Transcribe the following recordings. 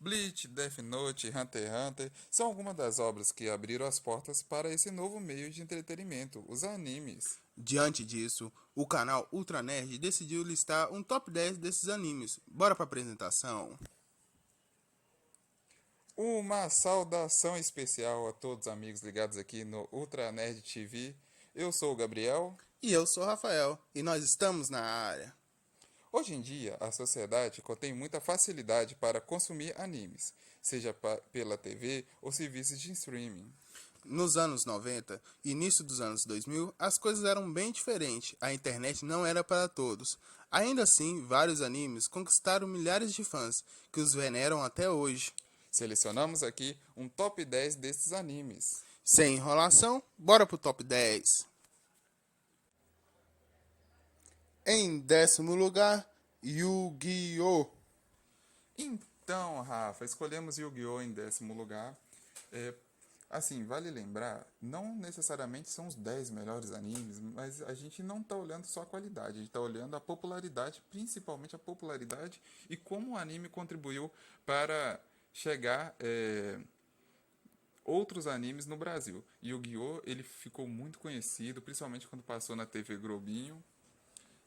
Bleach, Death Note, Hunter x Hunter são algumas das obras que abriram as portas para esse novo meio de entretenimento, os animes. Diante disso, o canal Ultra Nerd decidiu listar um top 10 desses animes. Bora pra apresentação? Uma saudação especial a todos os amigos ligados aqui no Ultra Nerd TV. Eu sou o Gabriel. E eu sou o Rafael, e nós estamos na área. Hoje em dia, a sociedade contém muita facilidade para consumir animes, seja pela TV ou serviços de streaming. Nos anos 90 e início dos anos 2000, as coisas eram bem diferentes. A internet não era para todos. Ainda assim, vários animes conquistaram milhares de fãs, que os veneram até hoje. Selecionamos aqui um top 10 desses animes. Sem enrolação, bora pro top 10. Em décimo lugar, Yu-Gi-Oh! Então, Rafa, escolhemos Yu-Gi-Oh! Em décimo lugar. É, assim, vale lembrar, não necessariamente são os 10 melhores animes, mas a gente não está olhando só a qualidade, a gente está olhando a popularidade, principalmente a popularidade e como o anime contribuiu para chegar outros animes no Brasil. Yu-Gi-Oh! Ele ficou muito conhecido, principalmente quando passou na TV Globinho.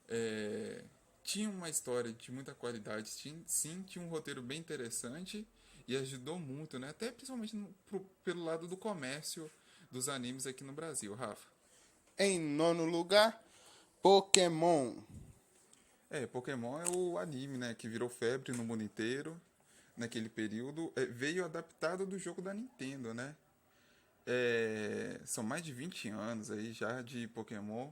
É, tinha uma história de muita qualidade, sim, tinha um roteiro bem interessante e ajudou muito, né? Até principalmente pelo lado do comércio dos animes aqui no Brasil, Rafa. Em nono lugar, Pokémon. Pokémon é o anime, né, que virou febre no mundo inteiro naquele período. Veio adaptado do jogo da Nintendo, né? São mais de 20 anos aí já de Pokémon.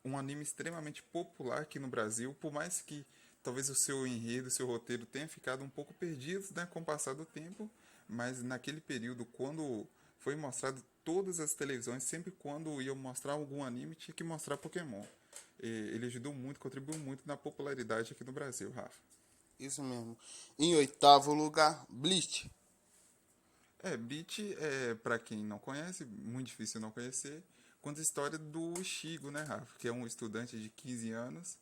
Um anime extremamente popular aqui no Brasil, por mais que talvez o seu enredo, o seu roteiro tenha ficado um pouco perdido, né, com o passar do tempo, mas naquele período, quando foi mostrado todas as televisões, sempre quando iam mostrar algum anime, tinha que mostrar Pokémon. Ele ajudou muito, contribuiu muito na popularidade aqui no Brasil, Rafa. Isso mesmo. Em oitavo lugar, Bleach. Bleach, para quem não conhece, muito difícil não conhecer, conta a história do Ichigo, né, Rafa? Que é um estudante de 15 anos,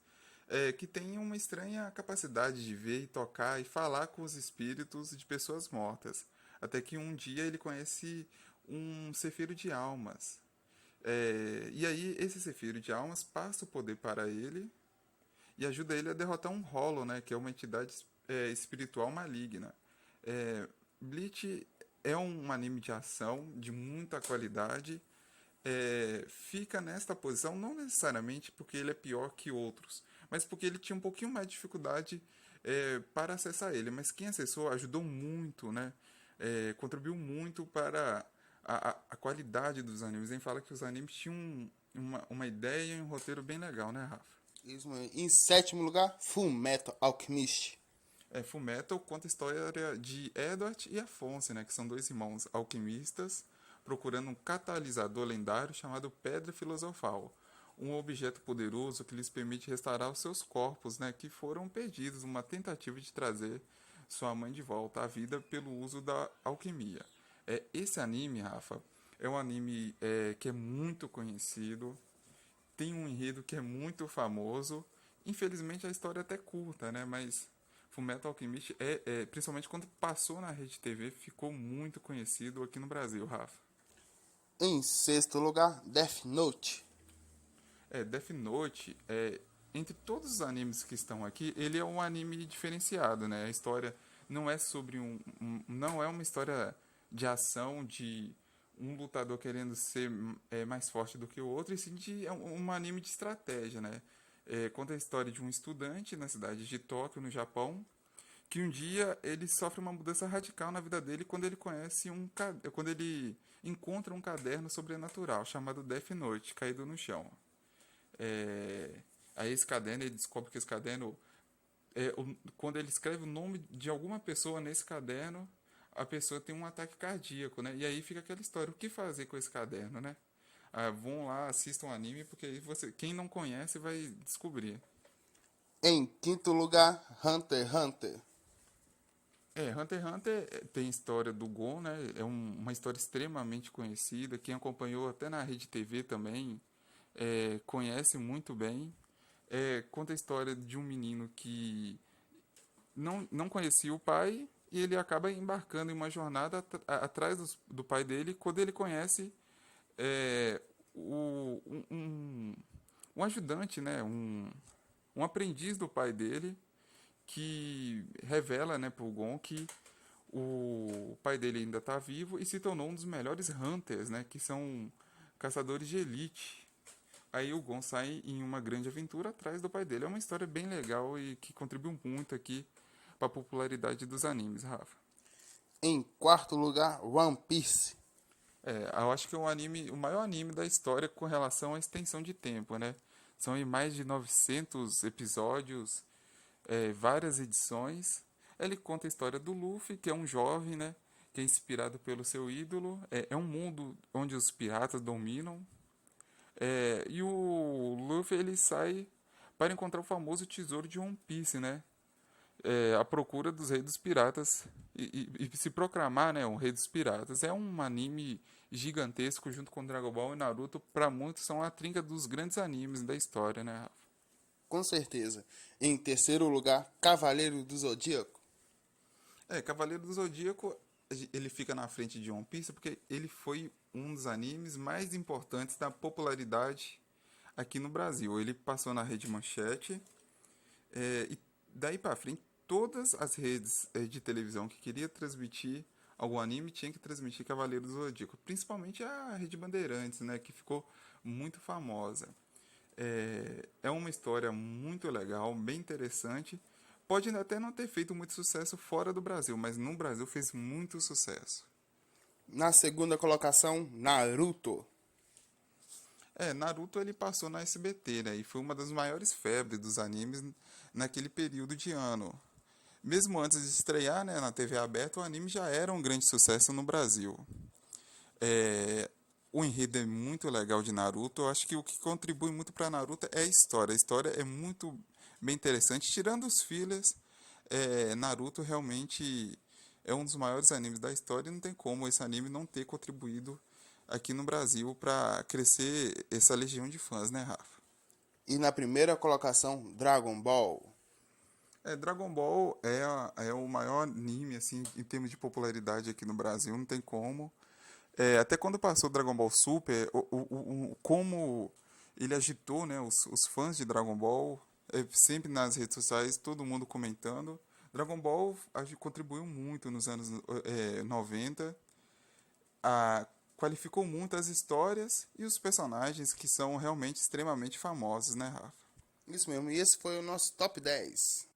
que tem uma estranha capacidade de ver e tocar e falar com os espíritos de pessoas mortas. Até que um dia ele conhece um cefeiro de almas. E aí esse cefeiro de almas passa o poder para ele e ajuda ele a derrotar um Hollow, né, que é uma entidade espiritual maligna. Bleach é um anime de ação de muita qualidade. Fica nesta posição não necessariamente porque ele é pior que outros, mas porque ele tinha um pouquinho mais de dificuldade para acessar ele. Mas quem acessou ajudou muito, né? Contribuiu muito para a qualidade dos animes. Ele fala que os animes tinham uma ideia e um roteiro bem legal, né, Rafa? Isso mesmo. Em sétimo lugar, Full Metal Alchemist. Fullmetal conta a história de Edward e Afonso, né, que são dois irmãos alquimistas procurando um catalisador lendário chamado Pedra Filosofal, um objeto poderoso que lhes permite restaurar os seus corpos, né, que foram perdidos numa tentativa de trazer sua mãe de volta à vida pelo uso da alquimia. Esse anime, Rafa, é um anime que é muito conhecido, tem um enredo que é muito famoso. Infelizmente a história é até curta, né? Mas Fullmetal Alchemist principalmente quando passou na Rede TV, ficou muito conhecido aqui no Brasil, Rafa. Em sexto lugar, Death Note. Death Note, entre todos os animes que estão aqui, ele é um anime diferenciado, né? A história não é sobre não é uma história de ação de um lutador querendo ser mais forte do que o outro, e sim é um anime de estratégia, né? Conta a história de um estudante na cidade de Tóquio, no Japão, que um dia ele sofre uma mudança radical na vida dele quando ele quando ele encontra um caderno sobrenatural chamado Death Note caído no chão. É, Aí esse caderno, ele descobre que esse caderno, quando ele escreve o nome de alguma pessoa nesse caderno, a pessoa tem um ataque cardíaco, né? E aí fica aquela história, o que fazer com esse caderno, né? Vão lá, assistam o anime, porque aí quem não conhece vai descobrir. Em quinto lugar, Hunter x Hunter. Hunter x Hunter tem história do Gon, né? Uma história extremamente conhecida. Quem acompanhou até na Rede TV também conhece muito bem. Conta a história de um menino que não conhecia o pai e ele acaba embarcando em uma jornada atrás do pai dele, quando ele conhece é, um ajudante, né, um aprendiz do pai dele, que revela, né, pro Gon que o pai dele ainda está vivo e se tornou um dos melhores hunters, né, que são caçadores de elite. Aí o Gon sai em uma grande aventura atrás do pai dele. É uma história bem legal e que contribuiu muito aqui para a popularidade dos animes, Rafa. Em quarto lugar, One Piece. Eu acho que é o maior anime da história com relação à extensão de tempo, né? São aí mais de 900 episódios, várias edições. Ele conta a história do Luffy, que é um jovem, né? Que é inspirado pelo seu ídolo. É um mundo onde os piratas dominam. E o Luffy ele sai para encontrar o famoso tesouro de One Piece, né? À procura dos reis dos piratas e se proclamar, né, um rei dos piratas. É um anime gigantesco junto com Dragon Ball e Naruto. Para muitos são a trinca dos grandes animes da história, né, Rafa? Com certeza. Em terceiro lugar, Cavaleiro do Zodíaco. Cavaleiro do Zodíaco, ele fica na frente de One Piece porque ele foi um dos animes mais importantes da popularidade aqui no Brasil. Ele passou na Rede Manchete, e daí para frente todas as redes de televisão que queria transmitir algum anime tinha que transmitir Cavaleiro do Zodíaco, principalmente a Rede Bandeirantes, né, que ficou muito famosa. É uma história muito legal, bem interessante. Pode até não ter feito muito sucesso fora do Brasil, mas no Brasil fez muito sucesso. Na segunda colocação, Naruto. Naruto ele passou na SBT, né, e foi uma das maiores febres dos animes naquele período de ano. Mesmo antes de estrear, né, na TV aberta, o anime já era um grande sucesso no Brasil. É, o enredo é muito legal de Naruto. Eu acho que o que contribui muito para Naruto é a história. A história é muito bem interessante. Tirando os fillers, Naruto realmente é um dos maiores animes da história e não tem como esse anime não ter contribuído aqui no Brasil para crescer essa legião de fãs, né, Rafa? E na primeira colocação, Dragon Ball. Dragon Ball é o maior anime, assim, em termos de popularidade aqui no Brasil, não tem como. Até quando passou Dragon Ball Super, como ele agitou, né, os fãs de Dragon Ball, sempre nas redes sociais, todo mundo comentando. Dragon Ball contribuiu muito nos anos 90, qualificou muito as histórias e os personagens que são realmente extremamente famosos, né, Rafa? Isso mesmo, e esse foi o nosso top 10.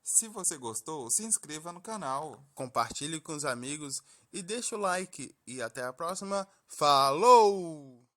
Se você gostou, se inscreva no canal. Compartilhe com os amigos e deixe o like. E até a próxima. Falou!